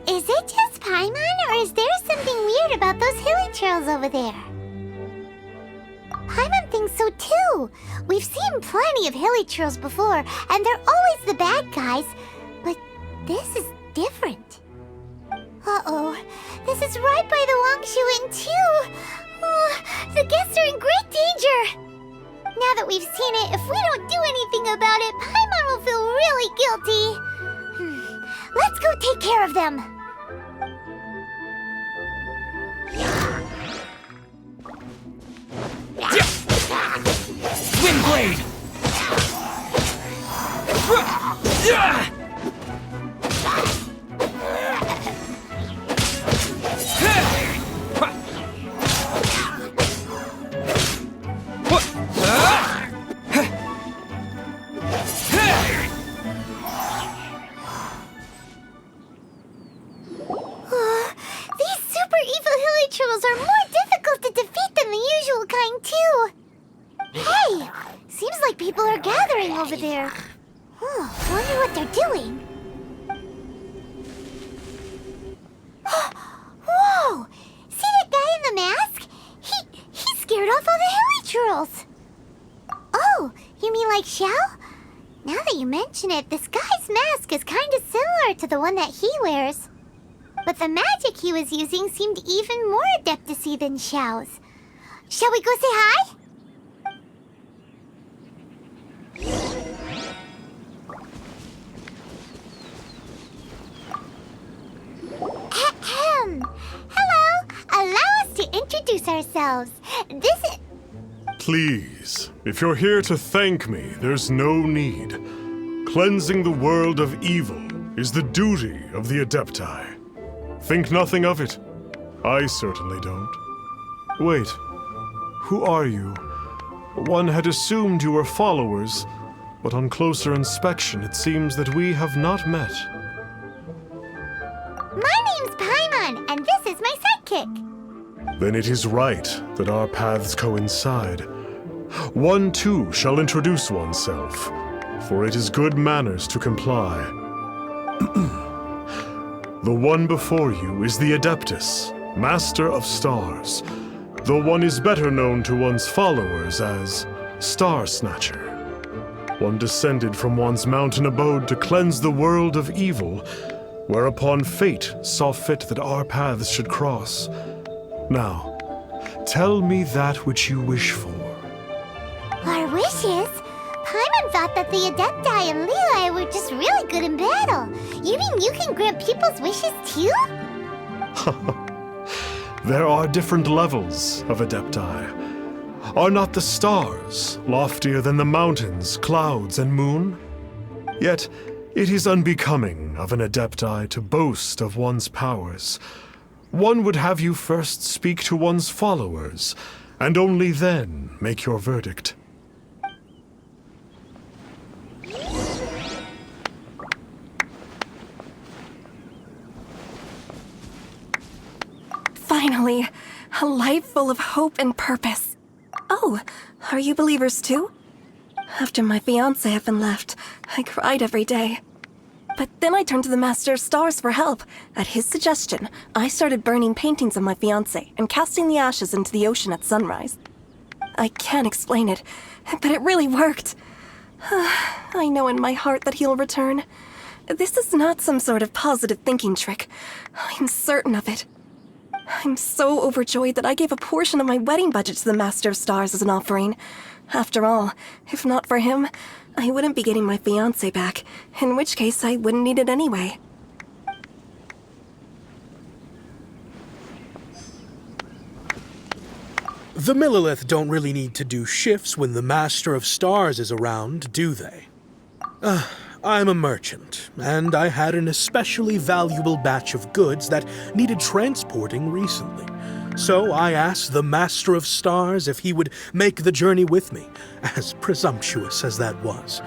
Is it just Paimon, or is there something weird about those hilly trails over there? Paimon thinks so too. We've seen plenty of hilly trails before, and they're always the bad guys. But this is different. Uh-oh. This is right by the Longshu Inn too. Oh, the guests are in great danger. Now that we've seen it, if we don't do anything about it, Paimon will feel really guilty. Let's go take care of them. Wind blade! Are more difficult to defeat than the usual kind, too. Hey, seems like people are gathering over there. Wonder what they're doing. Whoa! See that guy in the mask? He scared off all the hilly trolls. Oh, you mean like Xiao? Now that you mention it, this guy's mask is kind of similar to the one that he wears. But the magic he was using seemed even more adeptacy than Xiao's. Shall we go say hi? Ahem. Hello. Allow us to introduce ourselves. This is... Please, if you're here to thank me, there's no need. Cleansing the world of evil is the duty of the Adepti. Think nothing of it. I certainly don't. Wait, who are you? One had assumed you were followers, but on closer inspection it seems that we have not met. My name's Paimon, and this is my sidekick. Then it is right that our paths coincide. One too shall introduce oneself, for it is good manners to comply. The one before you is the Adeptus, Master of Stars, though one is better known to one's followers as Statsnatcher. One descended from one's mountain abode to cleanse the world of evil, whereupon fate saw fit that our paths should cross. Now, tell me that which you wish for. Our wishes? Paimon thought that the Adepti and Leela were just really good in battle. You mean you can grant people's wishes too? There are different levels of Adepti. Are not the stars loftier than the mountains, clouds, and moon? Yet, it is unbecoming of an Adepti to boast of one's powers. One would have you first speak to one's followers, and only then make your verdict. Finally, a life full of hope and purpose. Oh, are you believers too? After my fiancé had been left, I cried every day. But then I turned to the Master of Stars for help. At his suggestion, I started burning paintings of my fiancé and casting the ashes into the ocean at sunrise. I can't explain it, but it really worked. I know in my heart that he'll return. This is not some sort of positive thinking trick. I'm certain of it. I'm so overjoyed that I gave a portion of my wedding budget to the Master of Stars as an offering. After all, if not for him, I wouldn't be getting my fiancé back, in which case I wouldn't need it anyway. The Millilith don't really need to do shifts when the Master of Stars is around, do they? I'm a merchant, and I had an especially valuable batch of goods that needed transporting recently. So I asked the Master of Stars if he would make the journey with me, as presumptuous as that was.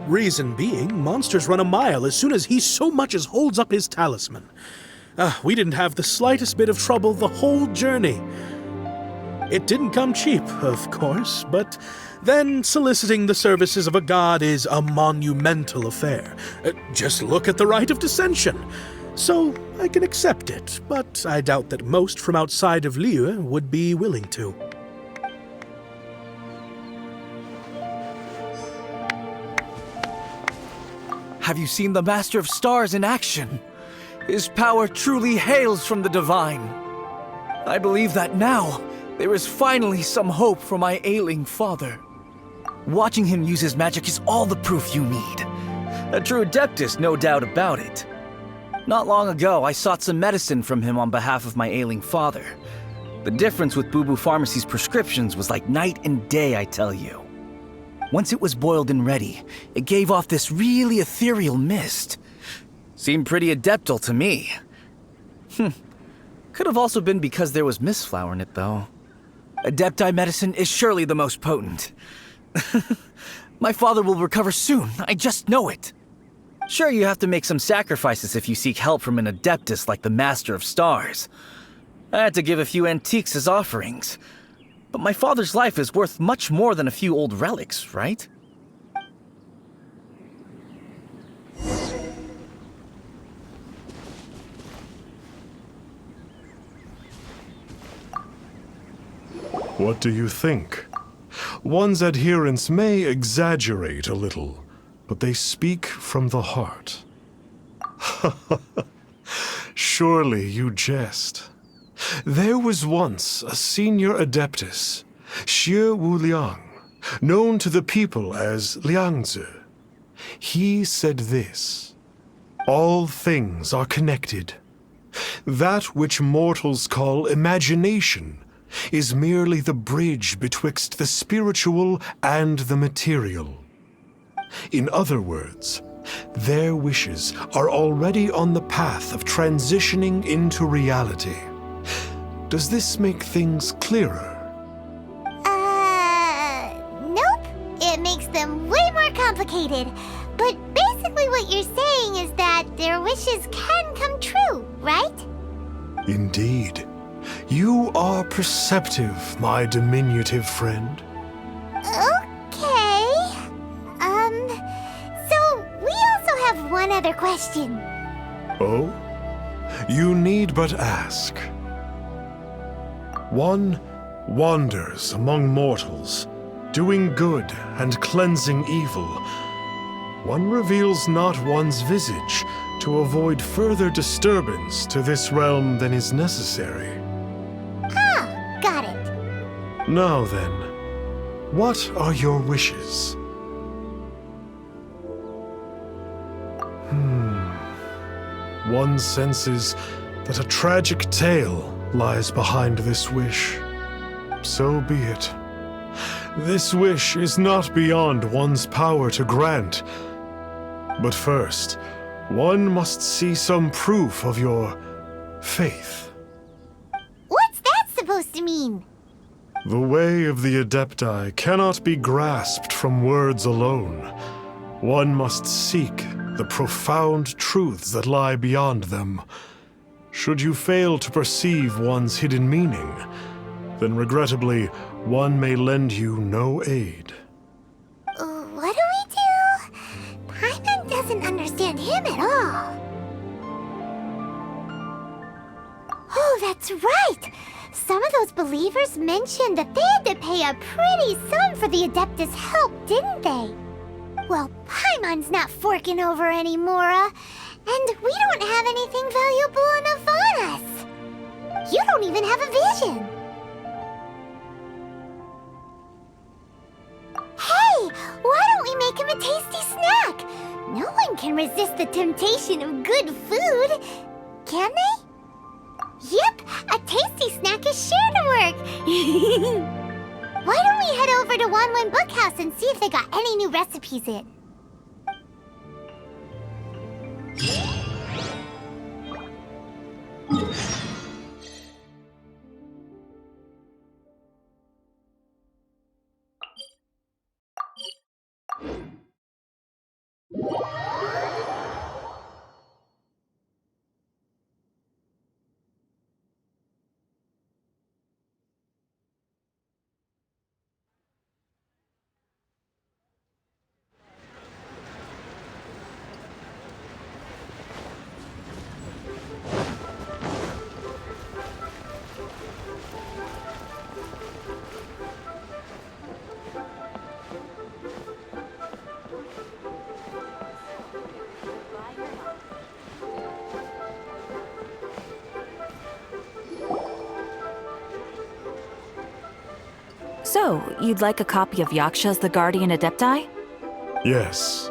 Reason being, monsters run a mile as soon as he so much as holds up his talisman. We didn't have the slightest bit of trouble the whole journey. It didn't come cheap, of course, but then soliciting the services of a god is a monumental affair. Just look at the right of dissension. So I can accept it, but I doubt that most from outside of Liyue would be willing to. Have you seen the Master of Stars in action? His power truly hails from the divine. I believe that now there is finally some hope for my ailing father. Watching him use his magic is all the proof you need. A true adeptus, no doubt about it. Not long ago, I sought some medicine from him on behalf of my ailing father. The difference with Boo Boo Pharmacy's prescriptions was like night and day, I tell you. Once it was boiled and ready, it gave off this really ethereal mist. Seemed pretty adeptal to me. Could have also been because there was mistflower in it, though. Adepti medicine is surely the most potent. My father will recover soon, I just know it. Sure, you have to make some sacrifices if you seek help from an adeptus like the Master of Stars. I had to give a few antiques as offerings. But my father's life is worth much more than a few old relics, right? What do you think? One's adherents may exaggerate a little, but they speak from the heart. Surely you jest. There was once a senior adeptus, Xie Wuliang, known to the people as Liangzi. He said this: all things are connected. That which mortals call imagination is merely the bridge betwixt the spiritual and the material. In other words, their wishes are already on the path of transitioning into reality. Does this make things clearer? Nope. It makes them way more complicated. But basically what you're saying is that their wishes can come true, right? Indeed. You are perceptive, my diminutive friend. Okay. So we also have one other question. Oh? You need but ask. One wanders among mortals, doing good and cleansing evil. One reveals not one's visage to avoid further disturbance to this realm than is necessary. Ah, got it. Now then, what are your wishes? One senses that a tragic tale lies behind this wish. So be it. This wish is not beyond one's power to grant. But first, one must see some proof of your faith. What's that supposed to mean? The way of the Adepti cannot be grasped from words alone. One must seek the profound truths that lie beyond them. Should you fail to perceive one's hidden meaning, then regrettably, one may lend you no aid. What do we do? Paimon doesn't understand him at all. Oh, that's right! Some of those believers mentioned that they had to pay a pretty sum for the Adeptus' help, didn't they? Well, Paimon's not forking over anymore, and we don't have anything valuable enough on us. You don't even have a vision! Hey! Why don't we make him a tasty snack? No one can resist the temptation of good food, can they? Yep, a tasty snack is sure to work! Why don't we head over to Wanwan Bookhouse and see if they got any new recipes in? So, you'd like a copy of Yaksha's The Guardian Adepti? Yes.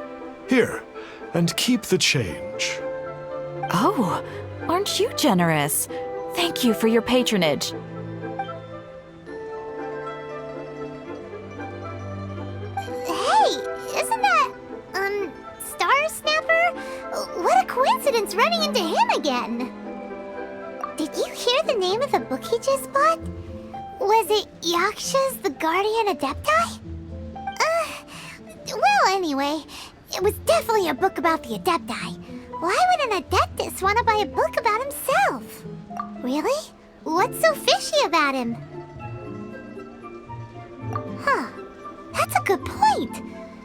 Here, and keep the change. Oh, aren't you generous? Thank you for your patronage. Hey, isn't that, Star Snapper? What a coincidence running into him again! Did you hear the name of the book he just bought? Was it Yaksha's The Guardian Adepti? Well, anyway, it was definitely a book about the Adepti. Why would an Adeptus want to buy a book about himself? Really? What's so fishy about him? Huh. That's a good point.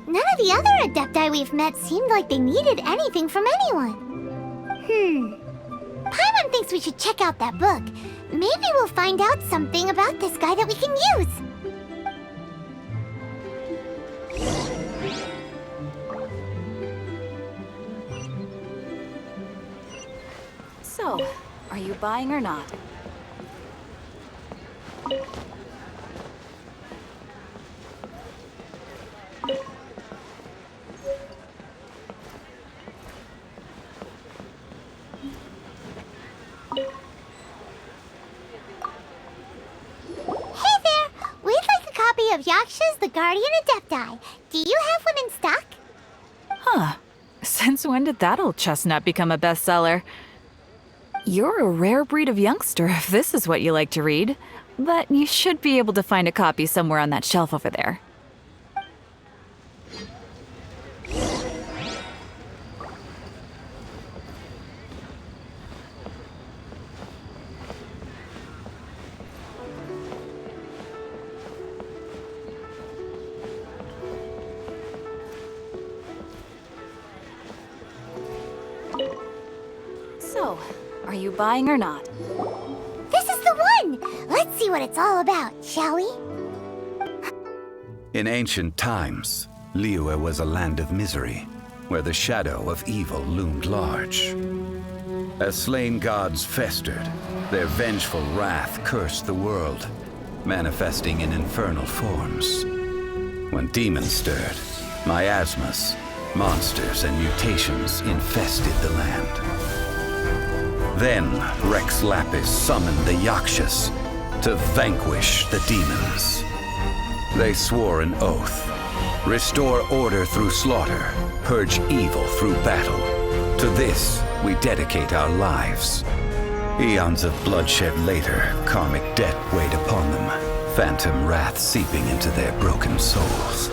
None of the other Adepti we've met seemed like they needed anything from anyone. Paimon thinks we should check out that book. Maybe we'll find out something about this guy that we can use. So, are you buying or not? Of Yaksha's The Guardian Adepti. Do you have one in stock? Huh. Since when did that old chestnut become a bestseller? You're a rare breed of youngster if this is what you like to read. But you should be able to find a copy somewhere on that shelf over there. So, are you buying or not? This is the one! Let's see what it's all about, shall we? In ancient times, Liyue was a land of misery, where the shadow of evil loomed large. As slain gods festered, their vengeful wrath cursed the world, manifesting in infernal forms. When demons stirred, miasmas, monsters, and mutations infested the land. Then Rex Lapis summoned the Yakshas to vanquish the demons. They swore an oath: restore order through slaughter, purge evil through battle. To this we dedicate our lives. Eons of bloodshed later, karmic debt weighed upon them, phantom wrath seeping into their broken souls.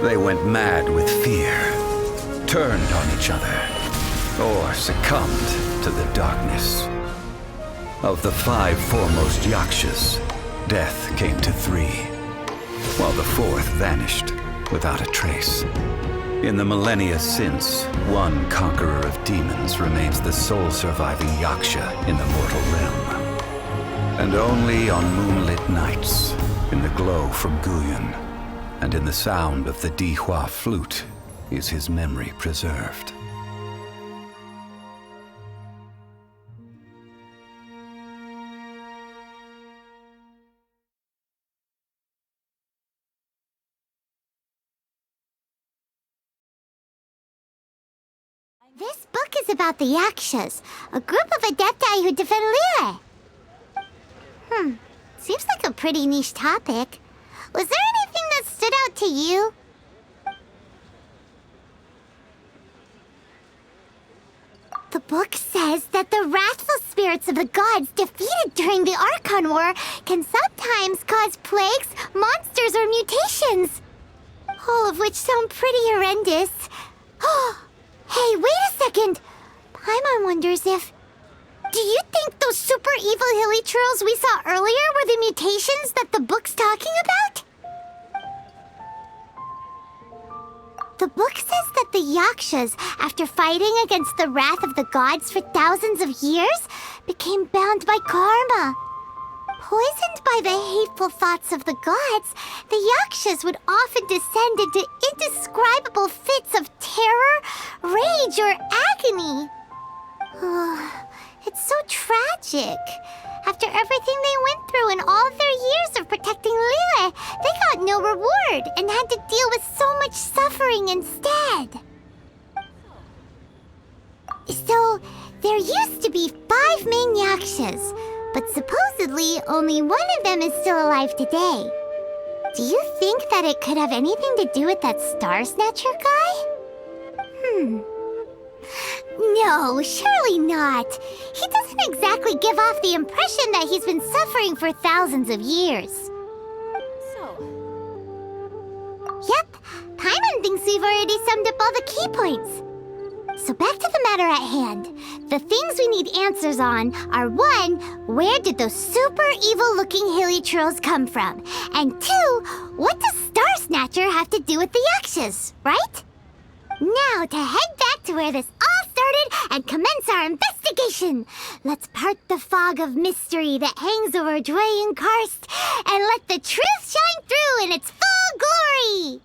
They went mad with fear, turned on each other, or succumbed to the darkness. Of the 5 foremost Yakshas, death came to 3, while the 4th vanished without a trace. In the millennia since, one conqueror of demons remains the sole surviving Yaksha in the mortal realm. And only on moonlit nights, in the glow from Guyon, and in the sound of the Dihua flute, is his memory preserved. This book is about the Yakshas, a group of adepti who defend Liyue. Seems like a pretty niche topic. Was there anything that stood out to you? The book says that the wrathful spirits of the gods defeated during the Archon War can sometimes cause plagues, monsters, or mutations. All of which sound pretty horrendous. Hey, wait a second! Paimon wonders if... Do you think those super evil hilly churls we saw earlier were the mutations that the book's talking about? The book says that the Yakshas, after fighting against the wrath of the gods for thousands of years, became bound by karma. Poisoned by the hateful thoughts of the gods, the Yakshas would often descend into indescribable fits of terror, rage, or agony. It's so tragic. After everything they went through in all their years of protecting Liyue, they got no reward and had to deal with so much suffering instead. So, there used to be 5 main Yakshas, but supposedly only one of them is still alive today. Do you think that it could have anything to do with that Statsnatcher guy? No, surely not. He doesn't exactly give off the impression that he's been suffering for thousands of years. Yep, Paimon thinks we've already summed up all the key points. So back to the matter at hand. The things we need answers on are 1, where did those super evil-looking hilly churls come from? And 2, what does Statsnatcher have to do with the Yakshas, right? Now to head back to where this all started and commence our investigation. Let's part the fog of mystery that hangs over Dwayne Karst and let the truth shine through in its full glory.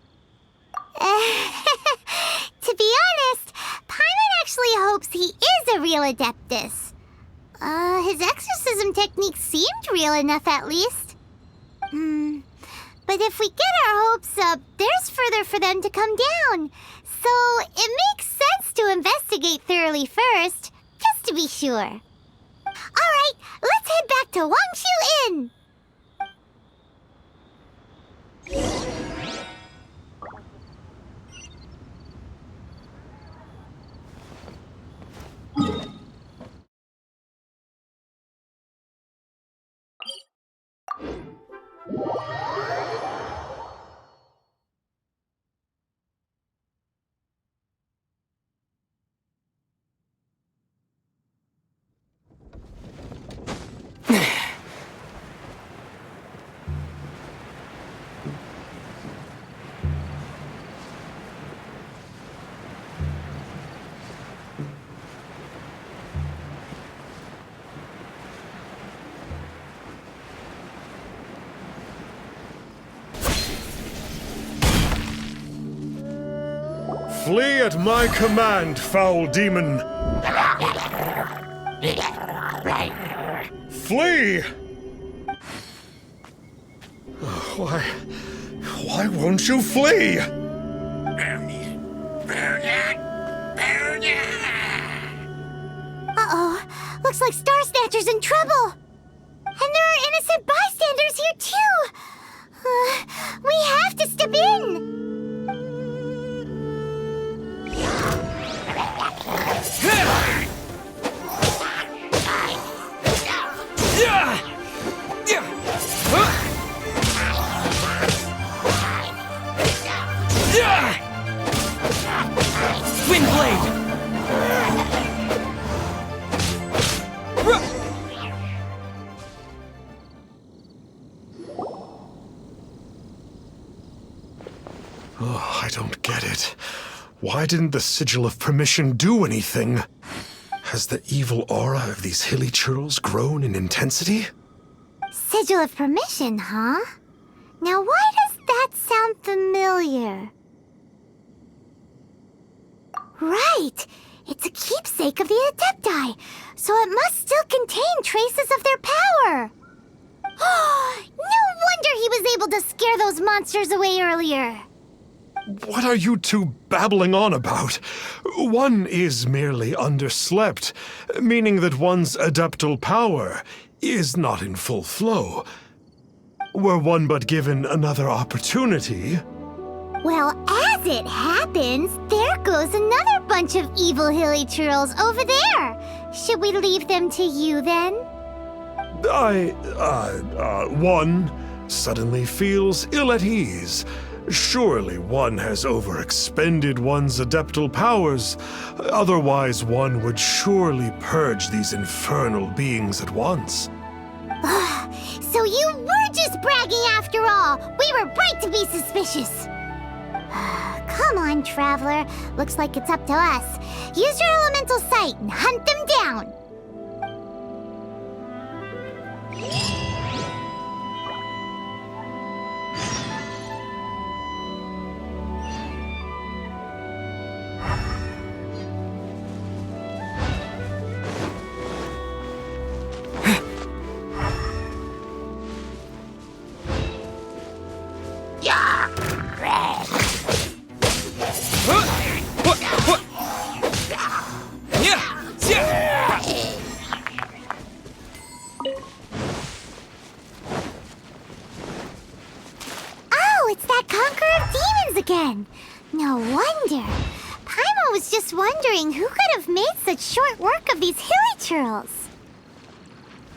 To be honest, Paimon actually hopes he is a real Adeptus. His exorcism techniques seemed real enough at least. But if we get our hopes up, there's further for them to come down. So it makes sense to investigate thoroughly first, just to be sure. Alright, let's head back to Wangshu Inn! Flee at my command, foul demon! Flee! Why won't you flee? Uh-oh, looks like Statsnatcher's in trouble. And there are innocent bystanders here too. We have to step in. Windblade! Oh, I don't get it. Why didn't the Sigil of Permission do anything? Has the evil aura of these hilly churls grown in intensity? Sigil of Permission, huh? Now why does that sound familiar? Right! It's a keepsake of the Adepti, so it must still contain traces of their power! No wonder he was able to scare those monsters away earlier! What are you two babbling on about? One is merely underslept, meaning that one's adeptal power is not in full flow. Were one but given another opportunity... Well, as it happens, there goes another bunch of evil hilly churls over there. Should we leave them to you then? One suddenly feels ill at ease. Surely one has overexpended one's adeptal powers. Otherwise, one would surely purge these infernal beings at once. So you were just bragging after all. We were right to be suspicious. Come on, Traveler. Looks like it's up to us. Use your elemental sight and hunt them down. Again. No wonder. Paimon was just wondering who could have made such short work of these hilly churls.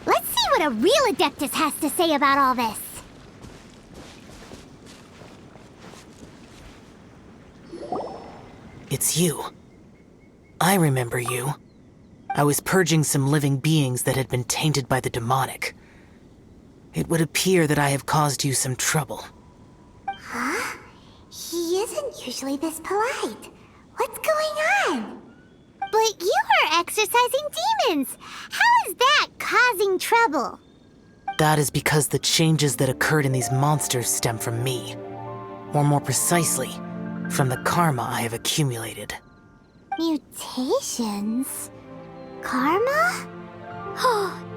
Let's see what a real Adeptus has to say about all this. It's you. I remember you. I was purging some living beings that had been tainted by the demonic. It would appear that I have caused you some trouble. Huh? He isn't usually this polite. What's going on? But you are exorcising demons. How is that causing trouble? That is because the changes that occurred in these monsters stem from me. Or more precisely, from the karma I have accumulated. Mutations? Karma?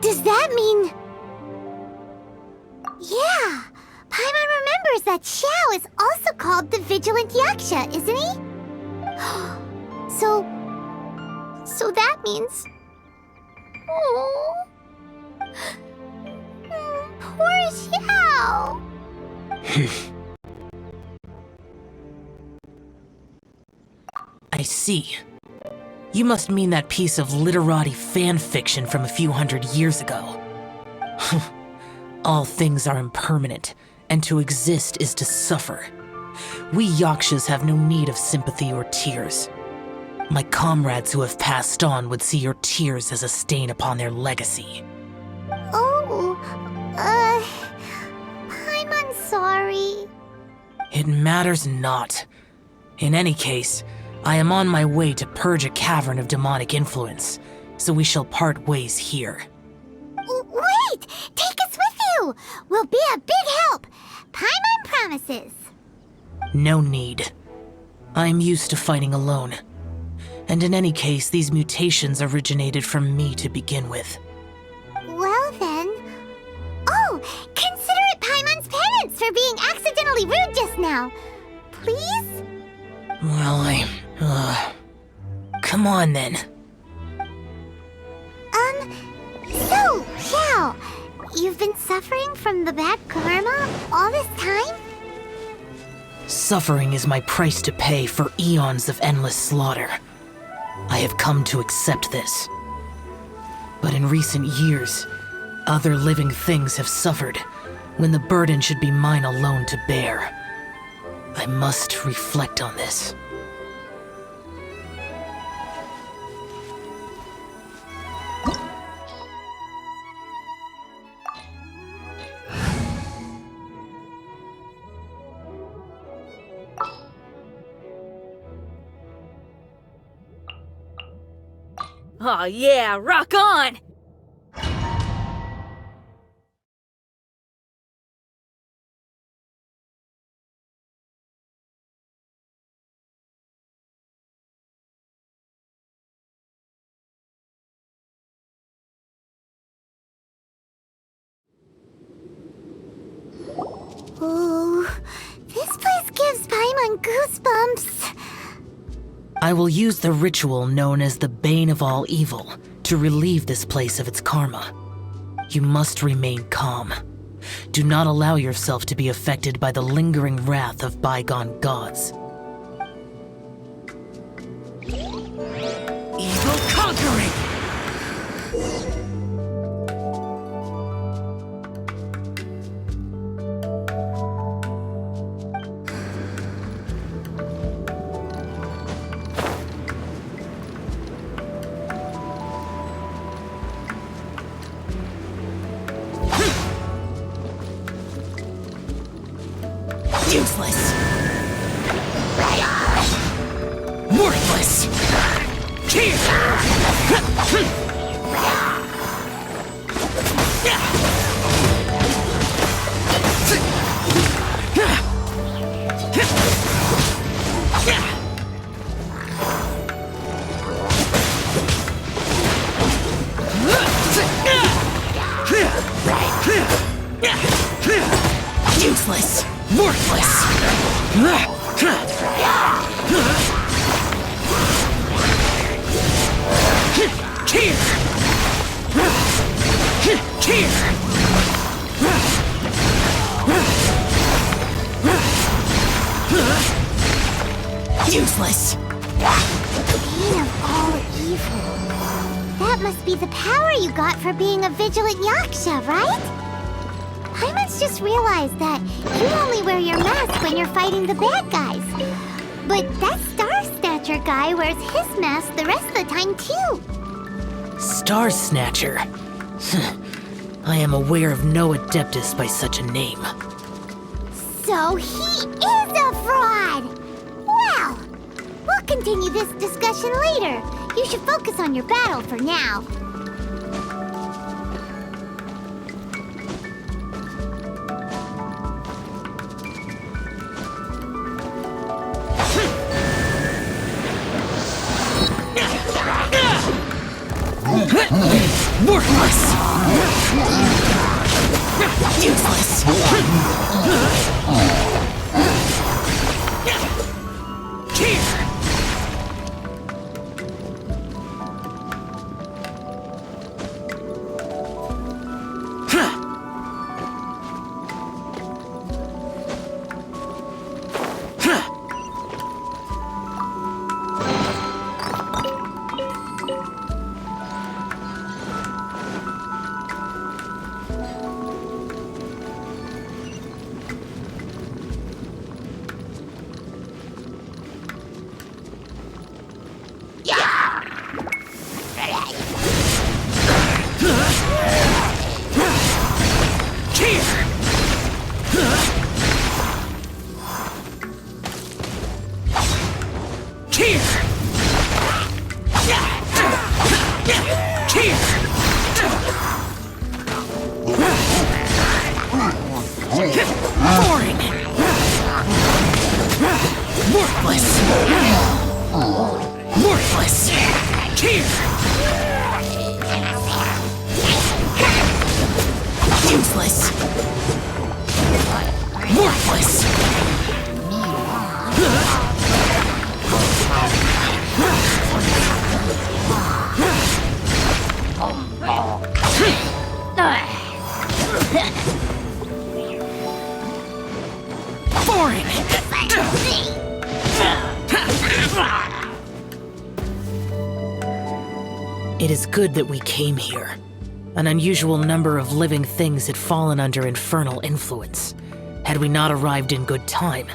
Does that mean... Yeah! Paimon remembers that Xiao is also called the Vigilant Yaksha, isn't he? So that means... Oh... Poor Xiao! I see. You must mean that piece of literati fan fiction from a few hundred years ago. All things are impermanent, and to exist is to suffer. We Yakshas have no need of sympathy or tears. My comrades who have passed on would see your tears as a stain upon their legacy. Oh, I'm sorry. It matters not. In any case, I am on my way to purge a cavern of demonic influence, so we shall part ways here. Wait! Take us with you! We'll be a big help! Paimon promises! No need. I am used to fighting alone. And in any case, these mutations originated from me to begin with. Well then... Oh! Consider it Paimon's penance for being accidentally rude just now! Please? Well, come on then. So, Xiao, you've been suffering from the bad karma all this time? Suffering is my price to pay for eons of endless slaughter. I have come to accept this. But in recent years, other living things have suffered when the burden should be mine alone to bear. I must reflect on this. Oh yeah, rock on! Oh, this place gives Paimon good Goosebumps. I will use the ritual known as the Bane of All Evil to relieve this place of its karma. You must remain calm. Do not allow yourself to be affected by the lingering wrath of bygone gods. Evil conquering! Useless! Worthless! Useless! Worthless! Useless! Bane of all evil. That must be the power you got for being a vigilant yaksha, right? Paimons just realized that you only wear your mask when you're fighting the bad guys. But that Statsnatcher guy wears his mask the rest of the time, too. Statsnatcher. I am aware of no adeptus by such a name. So he is a fraud! Well, we'll continue this discussion later. You should focus on your battle for now. Worthless! Useless! Boring! Worthless! Worthless! Useless! Worthless! Boring! It is good that we came here. An unusual number of living things had fallen under infernal influence. Had we not arrived in good time,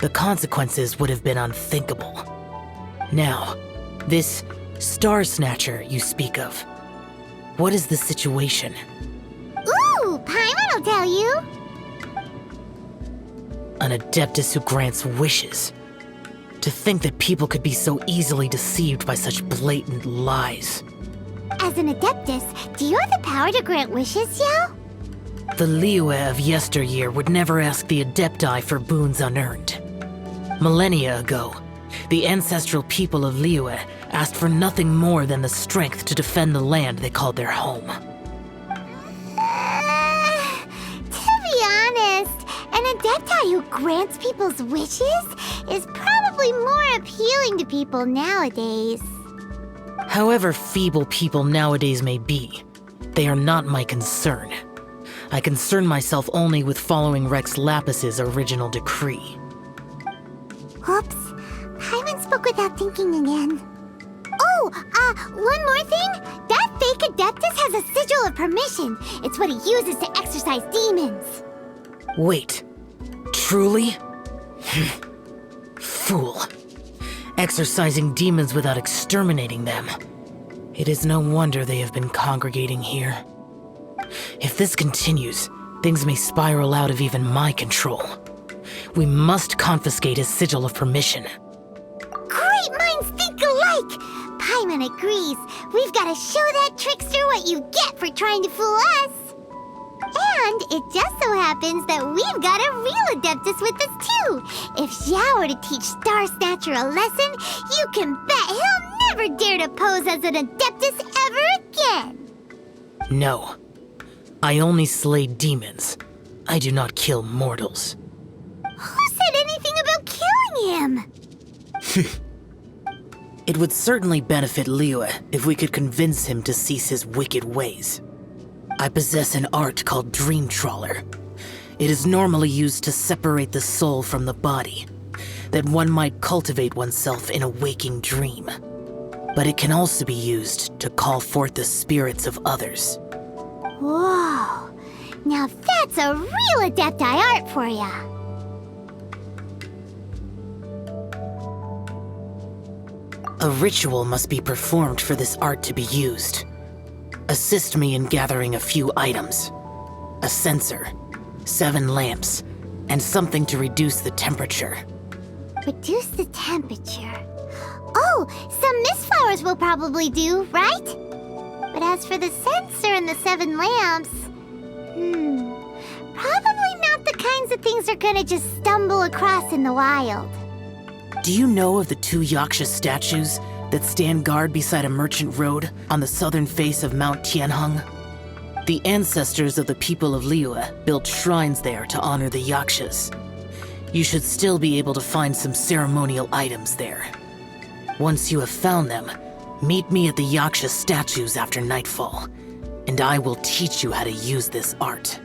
the consequences would have been unthinkable. Now, this Statsnatcher you speak of, what is the situation? Ooh, Paimon will tell you. An adeptus who grants wishes. To think that people could be so easily deceived by such blatant lies. As an adeptus, do you have the power to grant wishes, Yao? The Liyue of yesteryear would never ask the adepti for boons unearned. Millennia ago, the ancestral people of Liyue asked for nothing more than the strength to defend the land they called their home. To be honest, an An Adepti who grants people's wishes is probably more appealing to people nowadays. However feeble people nowadays may be, they are not my concern. I concern myself only with following Rex Lapis's original decree. Oops. Paimon spoke without thinking again. Oh, one more thing. That fake Adeptus has a sigil of permission. It's what he uses to exorcise demons. Wait, truly? Fool. Exorcising demons without exterminating them. It is no wonder they have been congregating here. If this continues, things may spiral out of even my control. We must confiscate his sigil of permission. Great minds think alike! Paimon agrees. We've got to show that trickster what you get for trying to fool us. And it just so happens that we've got a real Adeptus with us too. If Xiao were to teach Statsnatcher a lesson, you can bet he'll never dare to pose as an Adeptus ever again. No. I only slay demons. I do not kill mortals. Who said anything about killing him? It would certainly benefit Liyue if we could convince him to cease his wicked ways. I possess an art called Dream Trawler. It is normally used to separate the soul from the body, that one might cultivate oneself in a waking dream. But it can also be used to call forth the spirits of others. Whoa. Now that's a real Adepti art for ya. A ritual must be performed for this art to be used. Assist me in gathering a few items. A censer, 7 lamps, and something to reduce the temperature. Reduce the temperature. Oh, some mist flowers will probably do, right? But as for the censer and the 7 lamps, probably not the kinds of things they're gonna just stumble across in the wild. Do you know of the 2 Yaksha statues that stand guard beside a merchant road on the southern face of Mount Tianheng? The ancestors of the people of Liyue built shrines there to honor the Yakshas. You should still be able to find some ceremonial items there. Once you have found them, meet me at the Yaksha statues after nightfall, and I will teach you how to use this art.